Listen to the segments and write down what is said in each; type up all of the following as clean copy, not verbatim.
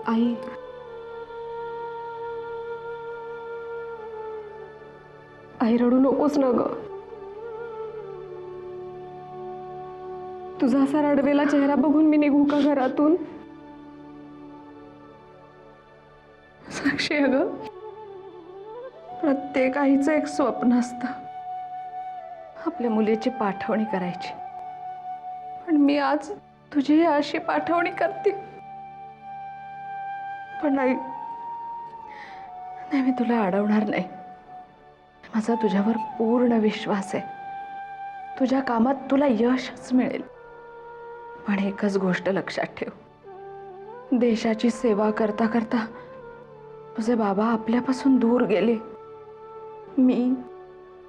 आई, आई रडू नकोस ना ग. तुझा असा रडवेला चेहरा बघून मी निघू का घरातून? साक्षी, अगं प्रत्येक आईचं एक स्वप्न असतं, आपल्या मुलीची पाठवणी करायची. पण मी आज तुझी अशी पाठवणी करते. पण नाही, मी तुला अडवणार नाही. माझा तुझ्यावर पूर्ण विश्वास आहे. तुझ्या कामात तुला यशच मिळेल. पण एकच गोष्ट लक्षात ठेव, देशाची सेवा करता करता तुझे बाबा आपल्यापासून दूर गेले. मी,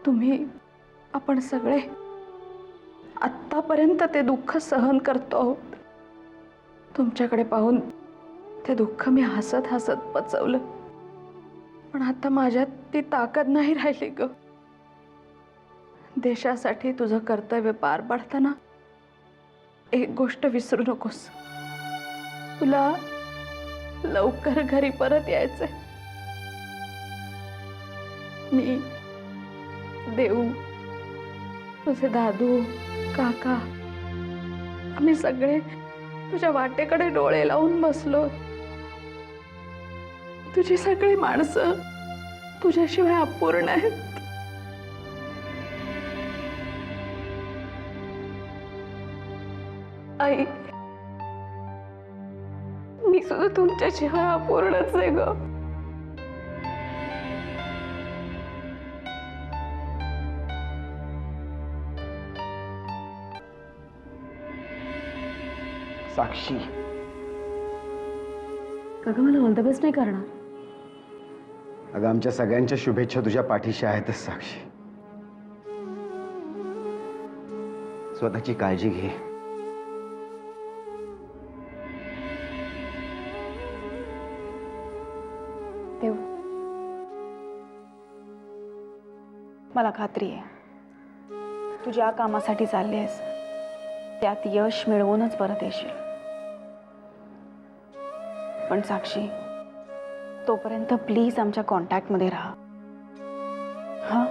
तुम्ही, आपण सगळे आत्तापर्यंत ते दुःख सहन करतो आहोत. तुमच्याकडे पाहून ते दुःख मी हसत हसत पचवलं. पण आता माझ्यात ती ताकद नाही राहिली ग. देशासाठी तुझं कर्तव्य पार पाडताना एक गोष्ट विसरू नकोस. तुला लवकर घरी परत यायचंय. मी, देऊ, तुझे दादू, काका, आम्ही सगळे तुझ्या वाटेकडे डोळे लावून बसलो. तुझी सगळी माणसं तुझ्याशिवाय अपूर्ण आहेत. आई, मी सुद्धा तुमच्याशिवाय अपूर्णच आहे ग. साक्षी, काका मला ऑल द बेस्ट नाही करणार? अगं आमच्या सगळ्यांच्या शुभेच्छा तुझ्या पाठीशी आहेतच साक्षी. स्वतःची काळजी घे. देव, मला खात्री आहे तू ज्या कामासाठी चालली आहेस त्यात यश मिळवूनच परत येशील. पण साक्षी, तोपर्यंत प्लीज आमच्या कॉन्टॅक्टमध्ये राहा. हा,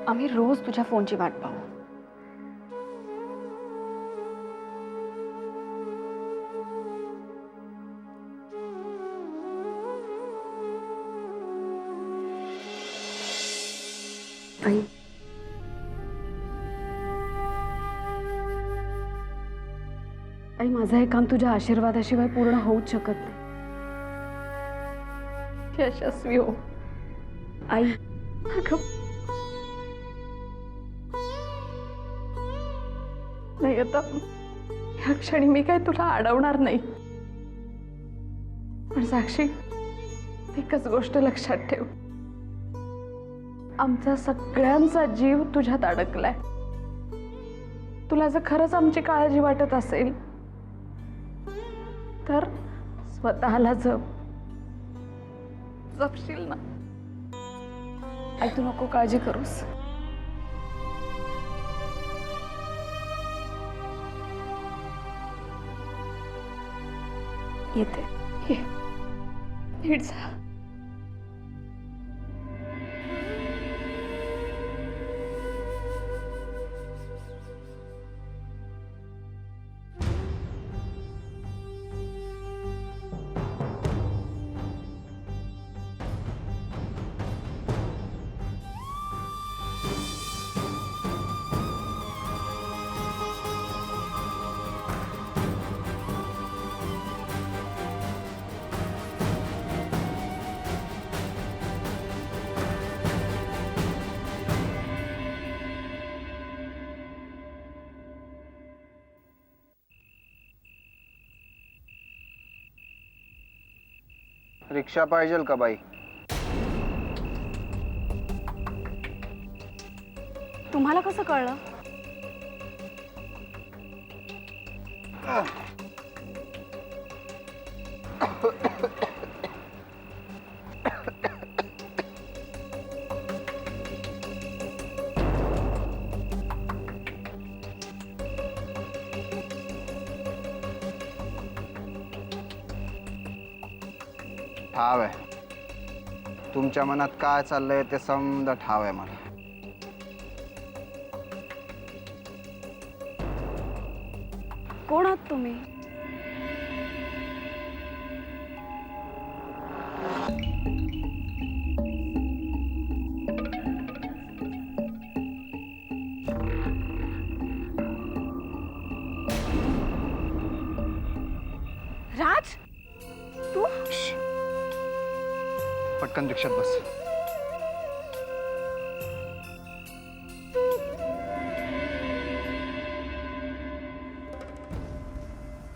आम्ही रोज तुझ्या फोनची वाट पाहू. आई, आई, माझं हे काम तुझ्या आशीर्वादाशिवाय पूर्ण होऊच शकत नाही. यशस्वी हो आई. अगं, नाही आता ह्या क्षणी मी काय तुला अडवणार नाही. पण साक्षी, एकच गोष्ट लक्षात ठेव, आमचा सगळ्यांचा जीव तुझ्यात अडकलाय. तुला जर खरंच आमची काळजी वाटत असेल तर स्वतःला जपशील ना? आई, तू नको काळजी करूस. येते. नीट जा. रिक्षा पाहिजेल का बाई? तुम्हाला कसं कळलं? ठाव आहे. तुमच्या मनात काय चाललंय ते समज ठाव आहे मला. कोण आहात तुम्ही? राज, तू? पटकन रिक्षात बस.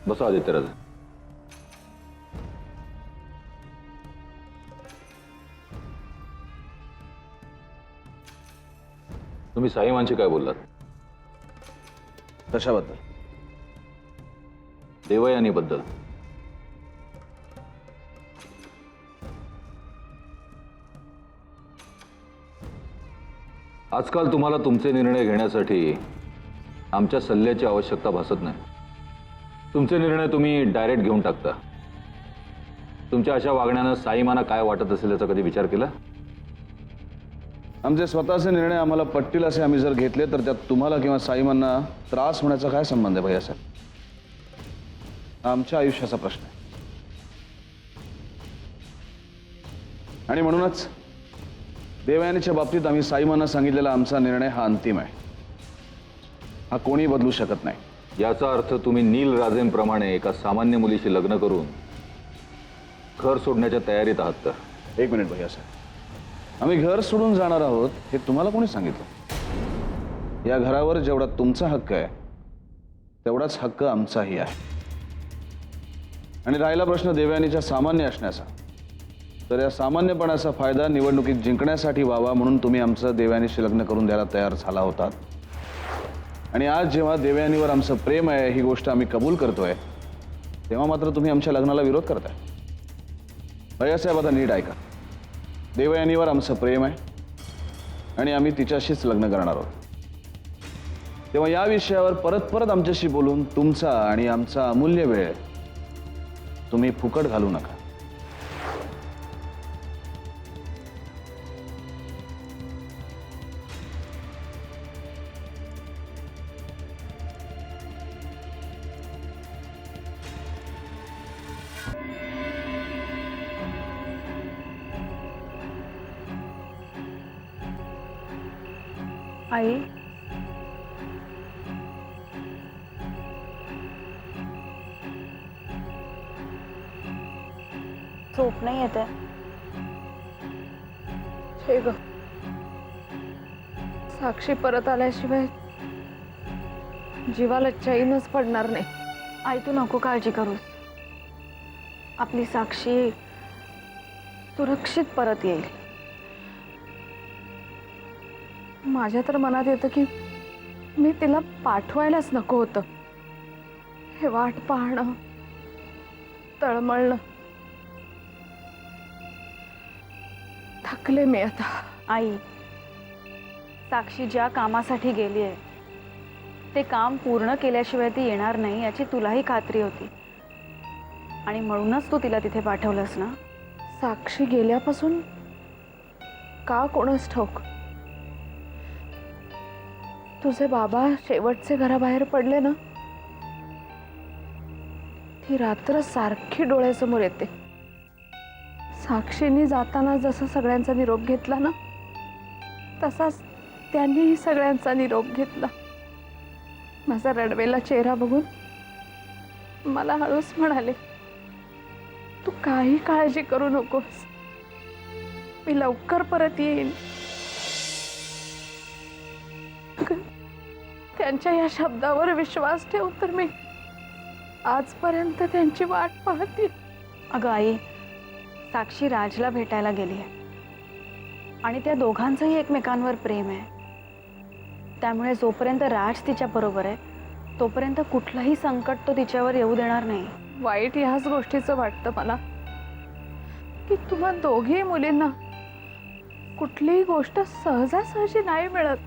बसा आदित्यराज. तुम्ही साईमानशी काय बोललात? कशाबद्दल? देवयानीबद्दल. आजकाल तुम्हाला तुमचे निर्णय घेण्यासाठी आमच्या सल्ल्याची आवश्यकता भासत नाही. तुमचे निर्णय तुम्ही डायरेक्ट घेऊन टाकता. तुमच्या अशा वागण्यानं साईमाना काय वाटत असेल याचा कधी विचार केला? आमचे स्वतःचे निर्णय आम्हाला पटतील असे आम्ही जर घेतले तर त्यात तुम्हाला किंवा साईमांना त्रास होण्याचा काय संबंध आहे भैया साहेब? आमच्या आयुष्याचा प्रश्न आहे. आणि म्हणूनच देवयानीच्या बाबतीत आम्ही साईमांना सांगितलेला आमचा निर्णय हा अंतिम आहे. हा कोणी बदलू शकत नाही. याचा अर्थ तुम्ही नील राजेंप्रमाणे एका सामान्य मुलीशी लग्न करून घर सोडण्याच्या तयारीत आहात तर? एक मिनिट भैया साहेब, आम्ही घर सोडून जाणार आहोत हे तुम्हाला कोणी सांगितलं? या घरावर जेवढा तुमचा हक्क आहे तेवढाच हक्क आमचाही आहे. आणि राहिला प्रश्न देवयानीच्या सामान्य असण्याचा, तर या सामान्यपणाचा फायदा निवडणुकीत जिंकण्यासाठी व्हावा म्हणून तुम्ही आमचं देवयानीशी लग्न करून द्यायला तयार झाला होतात. आणि आज जेव्हा देवयानीवर आमचं प्रेम आहे ही गोष्ट आम्ही कबूल करतोय, तेव्हा मात्र तुम्ही आमच्या लग्नाला विरोध करताय. भैयासाहेब आता नीट ऐका. देवयानीवर आमचं प्रेम आहे आणि आम्ही तिच्याशीच लग्न करणार आहोत. तेव्हा या विषयावर परत परत आमच्याशी बोलून तुमचा आणि आमचा अमूल्य वेळ तुम्ही फुकट घालू नका. आई, झोप नाही येते? हे ग, साक्षी परत आल्याशिवाय जीवाला चैनच पडणार नाही. आई, तू नको काळजी करूस. आपली साक्षी सुरक्षित परत येईल. माझ्या तर मनात येतं की मी तिला पाठवायलाच नको होतं. हे वाट पाहणं, तळमळणं, थकले मी आता. आई, साक्षी ज्या कामासाठी गेली आहे ते काम पूर्ण केल्याशिवाय ती येणार नाही याची तुलाही खात्री होती. आणि म्हणूनच तू तिला तिथे पाठवलंस ना? साक्षी गेल्यापासून का कोणच ठाऊक, तुझे बाबा शेवटचे घराबाहेर पडले ना, ती रात्र सारखी डोळ्यासमोर येते. साक्षीने जाताना जसा सगळ्यांचा निरोप घेतला ना, तसाच त्यांनीही सगळ्यांचा निरोप घेतला. माझा रडवेला चेहरा बघून मला हळूच म्हणाले, तू काही काळजी करू नकोस, मी लवकर परत येईन. त्यांच्या या शब्दावर विश्वास ठेवून तर मी आजपर्यंत त्यांची वाट पाहते. अगं आई, साक्षी राजला भेटायला गेली आहे आणि त्या दोघांचंही एकमेकांवर प्रेम आहे. त्यामुळे जोपर्यंत राज तिच्या बरोबर आहे तोपर्यंत कुठलंही संकट तो तिच्यावर येऊ देणार नाही. वाईट ह्याच गोष्टीचं वाटतं मला की तुम्हा दोघी मुलींना कुठलीही गोष्ट सहजासहजी नाही मिळत.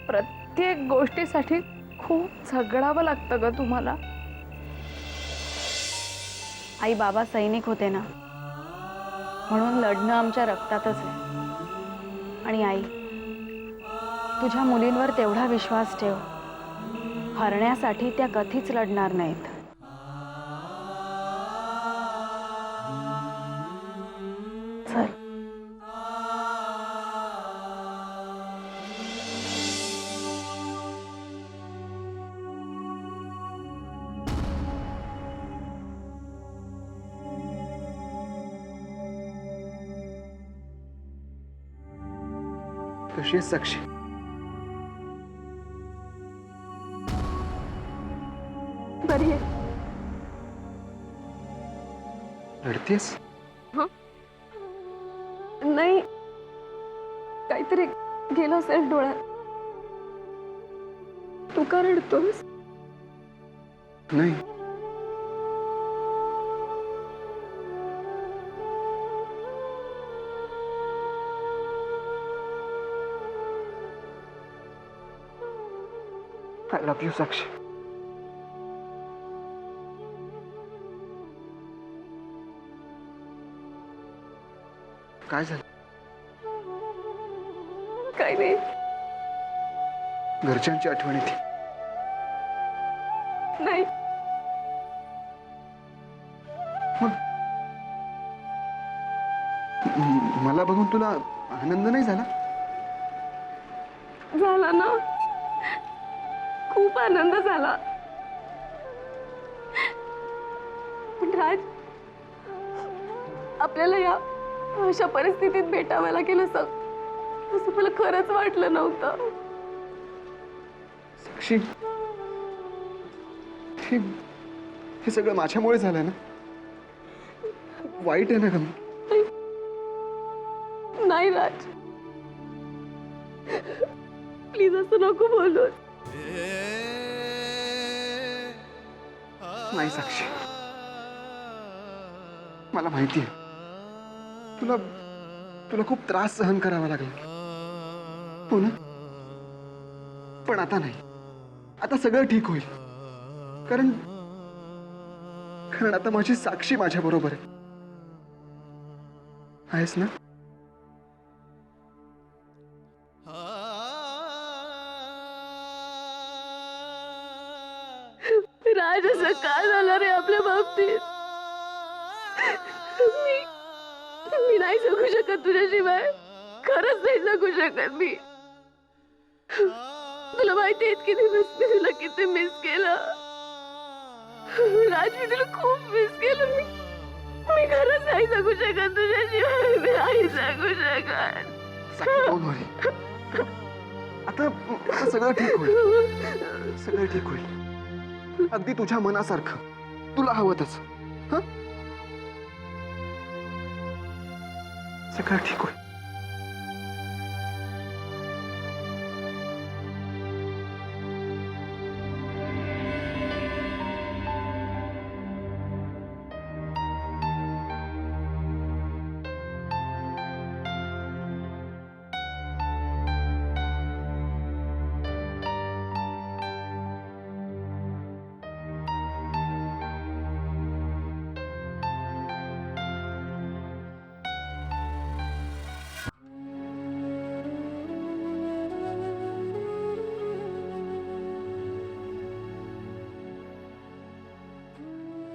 प्रत्येक गोष्टीसाठी खूप झगडावं लागतं ग तुम्हाला. आई, बाबा सैनिक होते ना, म्हणून लढणं आमच्या रक्तातच आहे. आणि आई, तुझ्या मुलींवर तेवढा विश्वास ठेव, हरण्यासाठी त्या कधीच लढणार नाहीत. चल. कशी आहेस साक्षी? बरी आहे. रडतेस? नाही, काहीतरी गेलं असेल डोळ्यात. तू का रडतोस? नाही. आय लव्ह यू साक्षी. काय झालं? काही नाही. घरच्यांची आठवण येते. नाही, मला बघून तुला आनंद नाही झाला? झाला ना, खूप आनंद झाला. पण राज, आपल्याला या अशा परिस्थितीत भेटावं लागेल असं मला खरंच वाटलं नव्हतं. साक्षी, हे सगळं माझ्यामुळे झालं ना. वाईट आहे ना ग मी? नाही राज, प्लीज असं नको बोलूस. नाही साक्षी, मला माहिती आहे तुला खूप त्रास सहन करावा लागला, हो ना? पण आता नाही, आता सगळं ठीक होईल. कारण आता माझी साक्षी माझ्या बरोबर आहे. आहेस ना? राज, असं काय झालं रे आपल्या बाबतीत? मी नाही जगू शकत तुझ्याशिवाय. खरंच नाही जगू शकत मी. तुला माहिती आहे किती मी तुला किती मिस केलं. राज, मी तुला खूप मिस केलं. मी खरंच नाही जगू शकत तुझ्याशिवाय. मी नाही जगू शकत. साक्षी, don't worry. आता सगळं ठीक होईल. सगळं ठीक होईल. अगदी तुझ्या मनासारखं, तुला हवं तसं. हं? सगळं ठीक होईल.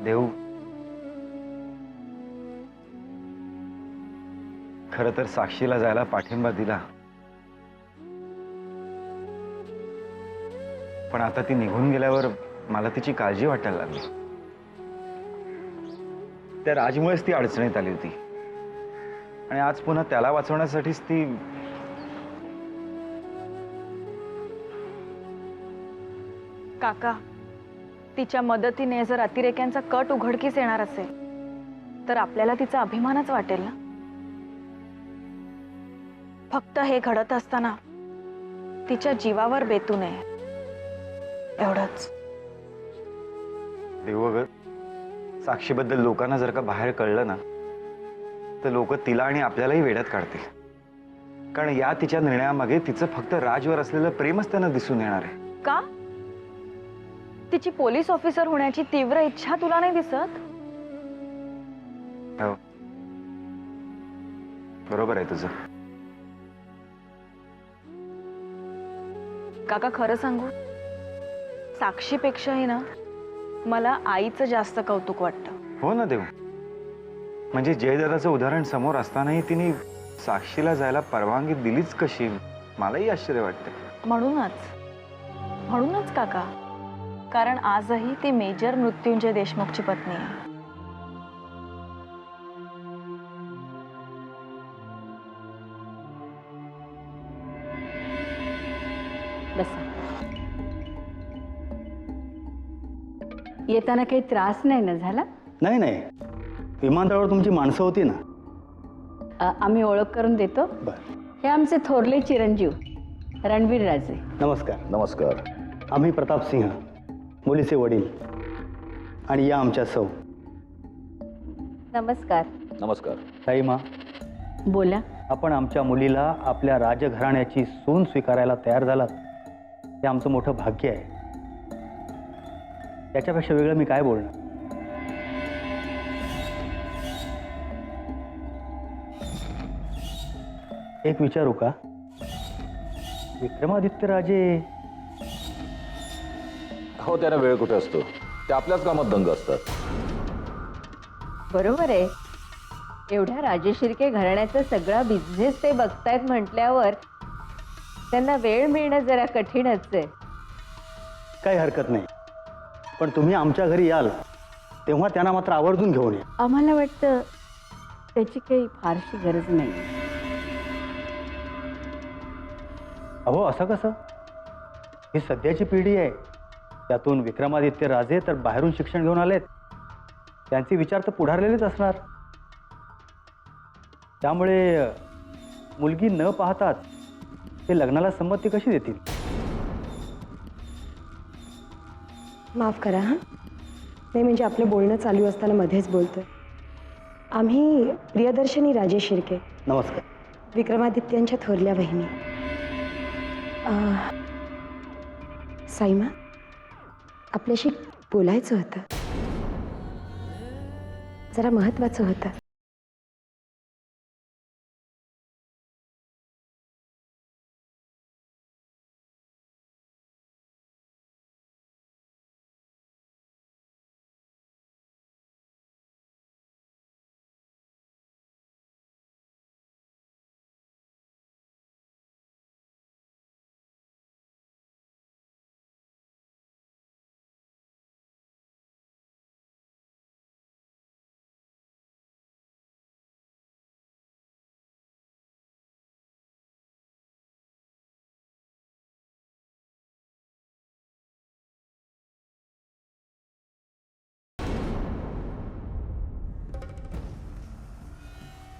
देव, खरं तर साक्षीला जायला पाठिंबा दिला, पण आता ती निघून गेल्यावर मला तिची काळजी वाटायला लागली. त्या राजमुळेच ती अडचणीत आली होती आणि आज पुन्हा त्याला वाचवण्यासाठीच ती. काका, तिच्या मदतीने जर अतिरेक्यांचा कट उघडकीस येणार असेल तर आपल्याला तिचा अभिमानच वाटेल ना. फक्त हे घडत असताना तिच्या जीवावर बेतू नये, एवढंच. देव, साक्षीबद्दल लोकांना जर का बाहेर कळलं ना तर लोक तिला आणि आपल्यालाही वेड्यात काढतील. कारण या तिच्या निर्णयामागे तिचं फक्त राजवर असलेलं प्रेमच त्यांना दिसून येणार आहे. का? तिची पोलीस ऑफिसर होण्याची तीव्र इच्छा तुला नाही दिसत? हो. बरोबर आहे तुझं. काका खरं सांगू, साक्षीपेक्षाही ना मला आईचं जास्त कौतुक वाटतं. हो ना देव. म्हणजे जयदादाचं उदाहरण समोर असतानाही तिने साक्षीला जायला परवानगी दिलीच कशी, मलाही आश्चर्य वाटते. म्हणूनच काका, कारण आजही ती मेजर मृत्युंजय देशमुखची पत्नी आहे. येताना काही त्रास नाही ना झाला? नाही नाही, विमानतळावर तुमची माणसं होती ना. आम्ही ओळख करून देतो. बरं, हे आमचे थोरले चिरंजीव रणवीर राजे. नमस्कार. नमस्कार. आम्ही प्रताप सिंह, मुलीचे वडील, आणि या आमच्या सौ. नमस्कार. नमस्कार. ताईमा, बोला. आपण आमच्या मुलीला आपल्या राजघराण्याची सून स्वीकारायला तयार झालात, हे आमचं मोठं भाग्य आहे. याच्यापेक्षा वेगळं मी काय बोलणार. एक विचारू का? विक्रमादित्य राजे हो, त्यांना वेळ कुठे असतो, ते आपल्याच कामात दंग असतात. बरोबर आहे. एवढ्या राजशिर्के घराण्याचा सगळा बिझनेस ते बघतायत म्हटल्यावर त्यांना वेळ मिळणं जरा कठीणच आहे. काही हरकत नाही, पण तुम्ही आमच्या घरी याल तेव्हा त्यांना मात्र आवर्जून घेऊन या. आम्हाला वाटतं त्याची काही फारशी गरज नाही. अहो, असं कसं? ही सध्याची पिढी आहे, त्यातून विक्रमादित्य राजे तर बाहेरून शिक्षण घेऊन आलेत. त्यांचे विचार तर पुढारलेलेच असणार. त्यामुळे मुलगी न पाहताच ते लग्नाला संमती कशी देतील? माफ करा हां, नाही म्हणजे आपलं बोलणं चालू असताना मध्येच बोलतोय. आम्ही प्रियदर्शनी राजेश शिर्के, नमस्कार. विक्रमादित्यांच्या थोरल्या बहिणी. साईमा, आपल्याशी बोलायचं होतं, जरा महत्वाचं होतं.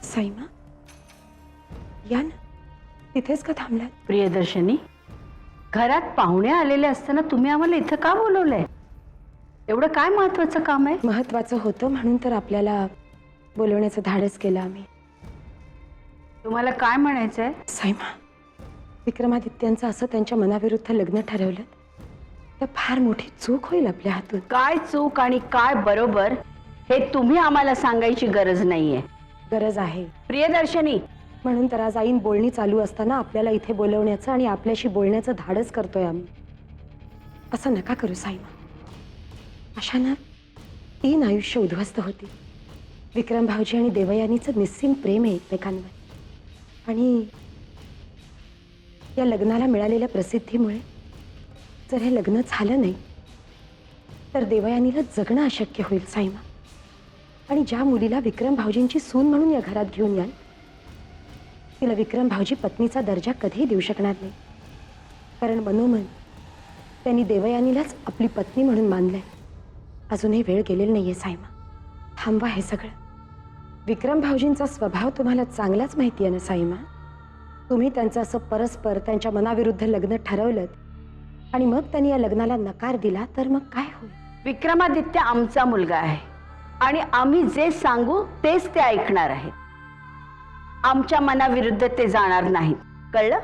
साईमा, या ना, तिथेच का थांबलात? प्रियदर्शनी, घरात पाहुणे आलेले असताना तुम्ही आम्हाला इथं का बोलवलंय? एवढं काय महत्वाचं काम आहे? महत्वाचं होतं म्हणून तर आपल्याला बोलवण्याचं धाडस केलं आम्ही. तुम्हाला काय म्हणायचंय? साईमा, विक्रमादित्यांचं असं त्यांच्या मनाविरुद्ध लग्न ठरवलं तर फार मोठी चूक होईल आपल्या हातून. काय चूक आणि काय बरोबर हे तुम्ही आम्हाला सांगायची गरज नाहीये. गरज आहे प्रियदर्शनी. म्हणून तर आज आईन बोलणी चालू असताना आपल्याला इथे बोलवण्याचं आणि आपल्याशी बोलण्याचं धाडस करतोय आम्ही. असं नका करू साईमा. अशानं 3 आयुष्य उद्ध्वस्त होती. विक्रम भाऊजी आणि देवयानीचं निस्सीम प्रेम आहे एकमेकांवर, आणि या लग्नाला मिळालेल्या प्रसिद्धीमुळे जर हे लग्न झालं नाही तर देवयानीला जगणं अशक्य होईल साईमा. आणि ज्या मुलीला विक्रम भाऊजींची सून म्हणून या घरात घेऊन याल तिला विक्रम भाऊजी पत्नीचा दर्जा कधीही देऊ शकणार नाही. कारण मनोमन त्यांनी देवयानीलाच आपली पत्नी म्हणून मानलंय. अजूनही वेळ गेलेली नाहीये साईमा. थांबवा हे सगळं. विक्रम भाऊजींचा स्वभाव तुम्हाला चांगलाच माहिती आहे ना साईमा. तुम्ही त्यांचं असं परस्पर त्यांच्या मनाविरुद्ध लग्न ठरवलं आणि मग त्यांनी या लग्नाला नकार दिला तर मग काय होईल? विक्रमादित्य आमचा मुलगा आहे आणि आम्ही जे सांगू तेच ते ऐकणार आहेत. आमच्या मनाविरुद्ध ते जाणार नाहीत, कळलं?